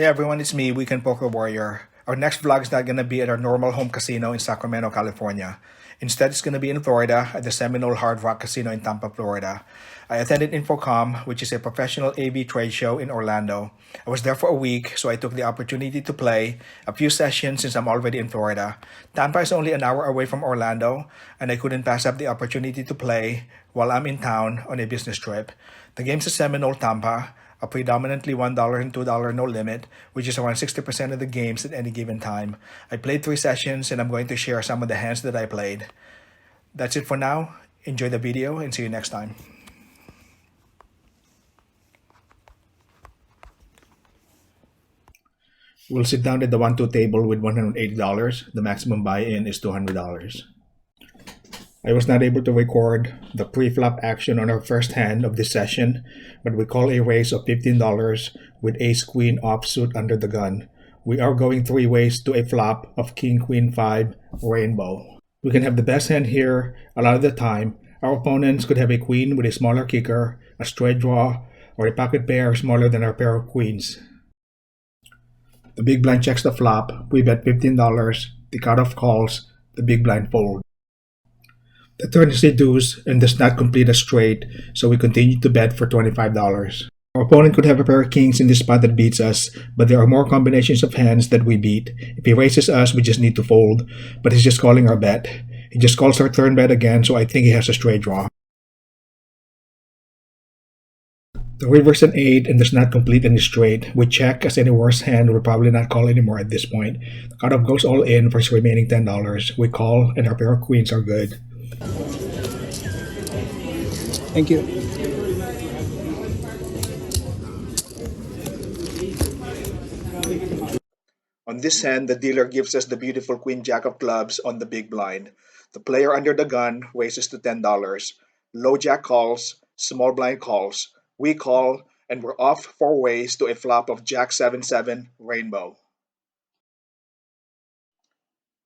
Hey everyone, it's me, Weekend Poker Warrior. Our next vlog is not going to be at our normal home casino in Sacramento, California. Instead, it's going to be in Florida at the Seminole Hard Rock Casino in Tampa, Florida. I attended InfoComm, which is a professional AV trade show in Orlando. I was there for a week, so I took the opportunity to play a few sessions since I'm already in Florida. Tampa is only an hour away from Orlando, and I couldn't pass up the opportunity to play while I'm in town on a business trip. The game's at Seminole, Tampa, a predominantly $1 and $2 no limit, which is around 60% of the games at any given time. I played 3 sessions and I'm going to share some of the hands that I played. That's it for now. Enjoy the video and see you next time. We'll sit down at the 1-2 table with $180. The maximum buy-in is $200. I was not able to record the pre-flop action on our first hand of this session, but we call a raise of $15 with ace-queen offsuit under the gun. We are going 3 ways to a flop of king-queen-5 rainbow. We can have the best hand here a lot of the time. Our opponents could have a queen with a smaller kicker, a straight draw, or a pocket pair smaller than our pair of queens. The big blind checks the flop. We bet $15. The cutoff calls. The big blind folds. The turn is a deuce and does not complete a straight, so we continue to bet for $25. Our opponent could have a pair of kings in this spot that beats us, but there are more combinations of hands that we beat. If he raises us, we just need to fold, but he's just calling our bet. He just calls our turn bet again, so I think he has a straight draw. The river's an 8 and does not complete any straight. We check, as any worse hand will probably not call anymore at this point. The cutoff goes all in for his remaining $10. We call, and our pair of queens are good. Thank you. On this hand, the dealer gives us the beautiful queen jack of clubs on the big blind. The player under the gun raises to $10. Low jack calls, small blind calls. We call, and we're off 4 ways to a flop of jack 7-7 rainbow.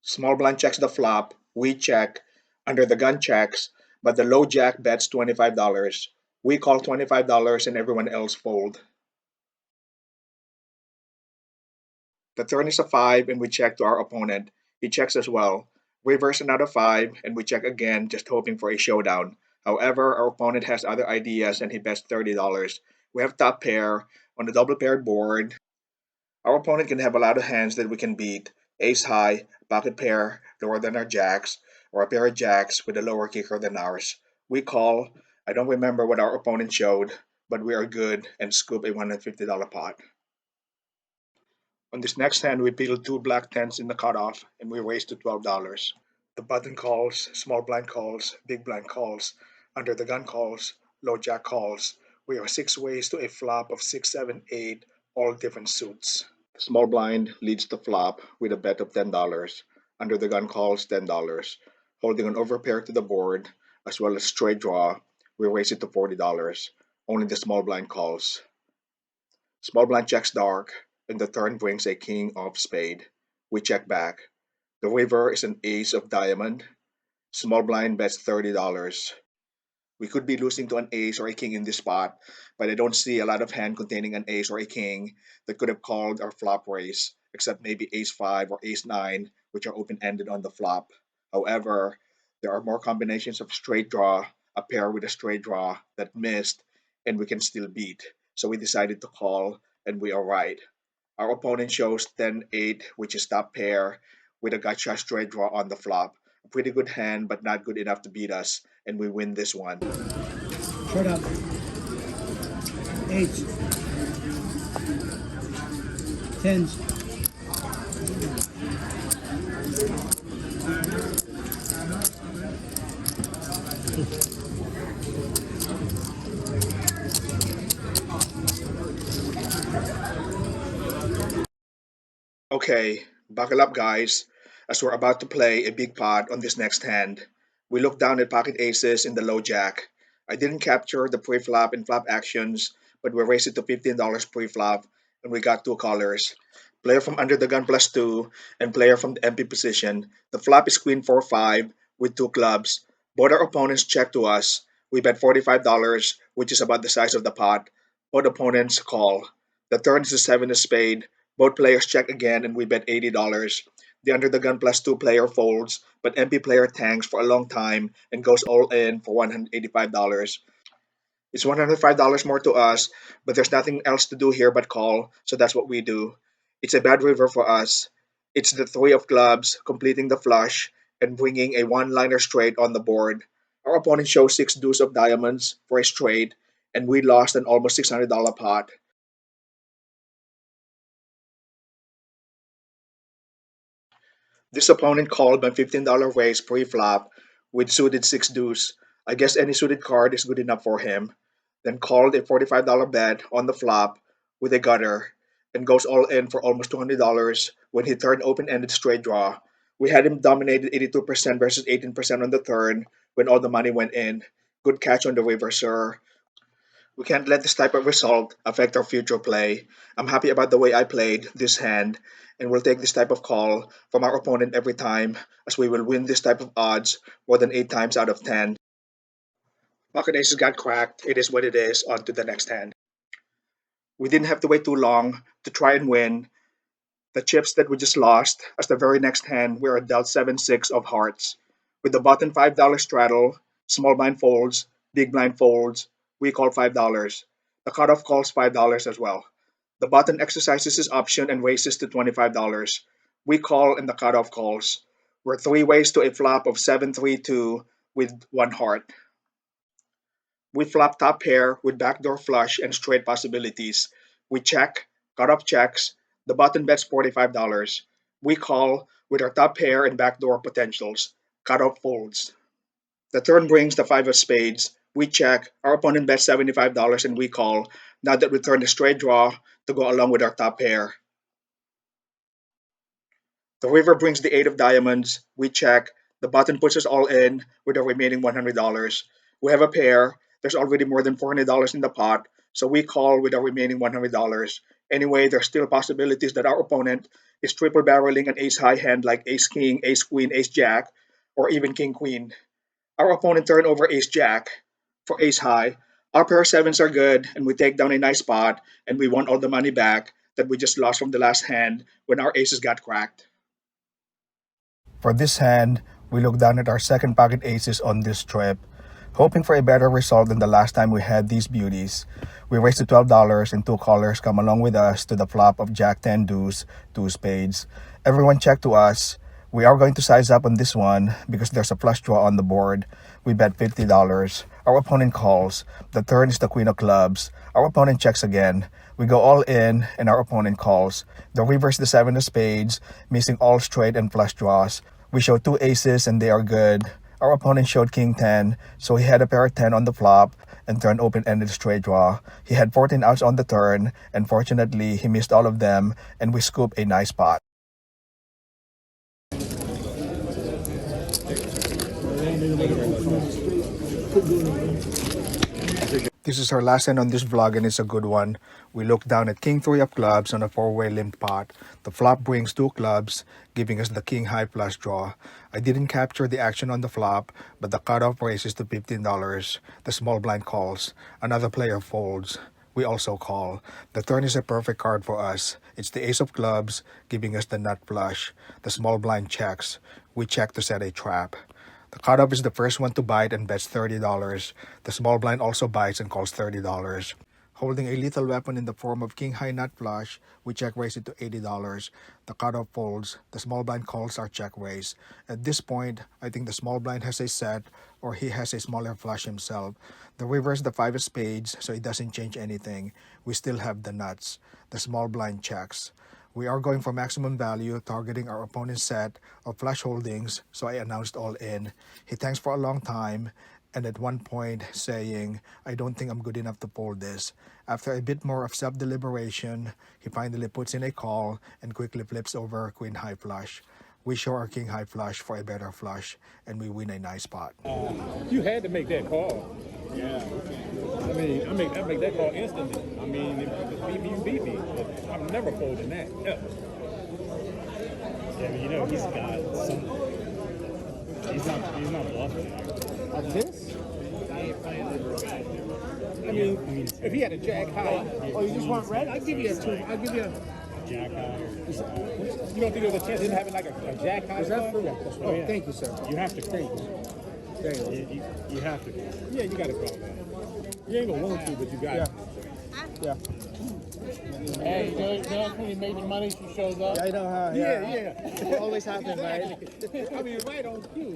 Small blind checks the flop. We check. Under the gun checks, but the low jack bets $25. We call $25 and everyone else fold. The turn is a 5 and we check to our opponent. He checks as well. Reverse another 5 and we check again, just hoping for a showdown. However, our opponent has other ideas and he bets $30. We have top pair on the double paired board. Our opponent can have a lot of hands that we can beat. Ace high, pocket pair, lower than our jacks, or a pair of jacks with a lower kicker than ours. We call. I don't remember what our opponent showed, but we are good and scoop a $150 pot. On this next hand, we peel 2 black tens in the cutoff and we raise to $12. The button calls, small blind calls, big blind calls, under the gun calls, low jack calls. We are 6 ways to a flop of 6, 7, 8, all different suits. Small blind leads the flop with a bet of $10. Under the gun calls $10. Holding an overpair to the board, as well as straight draw, we raise it to $40. Only the small blind calls. Small blind checks dark, and the turn brings a king of spade. We check back. The river is an ace of diamond. Small blind bets $30. We could be losing to an ace or a king in this spot, but I don't see a lot of hand containing an ace or a king that could have called our flop raise, except maybe ace 5 or ace 9, which are open ended on the flop. However, there are more combinations of straight draw, a pair with a straight draw that missed, and we can still beat. So we decided to call, and we are right. Our opponent shows 10-8, which is top pair, with a gotcha straight draw on the flop. A pretty good hand, but not good enough to beat us, and we win this one. Shut up. Eights. Tens. Okay, buckle up, guys, as we're about to play a big pot on this next hand. We look down at pocket aces in the low jack. I didn't capture the pre-flop and flop actions, but we raised it to $15 pre-flop, and we got 2 callers. Player from under the gun plus 2, and player from the empty position. The flop is queen 4-5 with 2 clubs. Both our opponents check to us. We bet $45, which is about the size of the pot. Both opponents call. The turn is the 7 of spade. Both players check again and we bet $80. The under the gun plus two player folds, but MP player tanks for a long time and goes all in for $185. It's $105 more to us, but there's nothing else to do here but call, so that's what we do. It's a bad river for us. It's the three of clubs completing the flush and bringing a one liner straight on the board. Our opponent shows six deuce of diamonds for a straight, and we lost an almost $600 pot. This opponent called my $15 raise pre-flop with suited six deuce. I guess any suited card is good enough for him. Then called a $45 bet on the flop with a gutter and goes all in for almost $200 when he turned open-ended straight draw. We had him dominated 82% versus 18% on the turn when all the money went in. Good catch on the river, sir. We can't let this type of result affect our future play. I'm happy about the way I played this hand, and will take this type of call from our opponent every time, as we will win this type of odds more than 8 times out of 10. Pocket aces got cracked. It is what it is. On to the next hand. We didn't have to wait too long to try and win the chips that we just lost, as the very next hand we are dealt 7-6 of hearts. With the button $5 straddle, small blind folds, big blind folds, we call $5. The cutoff calls $5 as well. The button exercises his option and raises to $25. We call and the cutoff calls. We're three ways to a flop of 7-3-2 with one heart. We flop top pair with backdoor flush and straight possibilities. We check, cutoff checks, the button bets $45. We call with our top pair and backdoor potentials. Cutoff folds. The turn brings the five of spades. We check, our opponent bets $75 and we call, now that we turn the straight draw to go along with our top pair. The river brings the eight of diamonds. We check, the button puts us all in with the remaining $100. We have a pair. There's already more than $400 in the pot, so we call with the remaining $100. Anyway, there's still possibilities that our opponent is triple barreling an ace high hand like ace king, ace queen, ace jack, or even king queen. Our opponent turned over ace jack for ace high. Our pair of sevens are good, and we take down a nice pot, and we want all the money back that we just lost from the last hand when our aces got cracked. For this hand, we look down at our second pocket aces on this trip, hoping for a better result than the last time we had these beauties. We raise to $12 and two callers come along with us to the flop of Jack 10 deuce, two spades. Everyone check to us. We are going to size up on this one because there's a flush draw on the board. We bet $50. Our opponent calls. The turn is the queen of clubs. Our opponent checks again. We go all in and our opponent calls. The river is the seven of spades, missing all straight and flush draws. We show two aces and they are good. Our opponent showed king 10, so he had a pair of 10 on the flop and turned open-ended straight draw. He had 14 outs on the turn, and fortunately, he missed all of them, and we scoop a nice pot. This is our last hand on this vlog and it's a good one. We look down at king 3 of clubs on a four-way limp pot. The flop brings two clubs, giving us the king high flush draw. I didn't capture the action on the flop, but the cutoff raises to $15. The small blind calls. Another player folds. We also call. The turn is a perfect card for us. It's the ace of clubs, giving us the nut flush. The small blind checks. We check to set a trap. The cutoff is the first one to bite and bets $30. The small blind also bites and calls $30. Holding a lethal weapon in the form of king high nut flush, we check raise it to $80. The cutoff folds. The small blind calls our check raise. At this point, I think the small blind has a set or he has a smaller flush himself. The river is the five of spades, so it doesn't change anything. We still have the nuts. The small blind checks. We are going for maximum value, targeting our opponent's set of flush holdings, so I announced all in. He thanks for a long time, and at one point saying, I don't think I'm good enough to fold this. After a bit more of self-deliberation, he finally puts in a call and quickly flips over queen high flush. We show our king high flush for a better flush, and we win a nice pot. You had to make that call. Yeah. I mean, I make that call instantly. I mean, if you beat me, I'm never folding that. Ever. Yeah, but you know he's got some. He's not bluffing. Like this? I mean, if he had a jack high, oh, you just want red? I'll give you a two. I'll give you a. Jack high. You don't think there was a chance of him having like a jack high? Is that for? That's Oh, yeah. thank you, sir. You have to. Thank you. Thank you. You have to. Yeah, you got to call that. You ain't gonna want to, but you got Yeah. to. Yeah. Hey, you know when he made the money, she shows up. I know how. Yeah. It always happens, right? I mean, right on cue.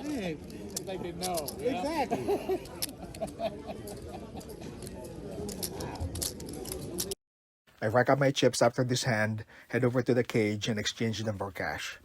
Man, It's like they know. exactly. I rack up my chips after this hand, head over to the cage, and exchange them for cash.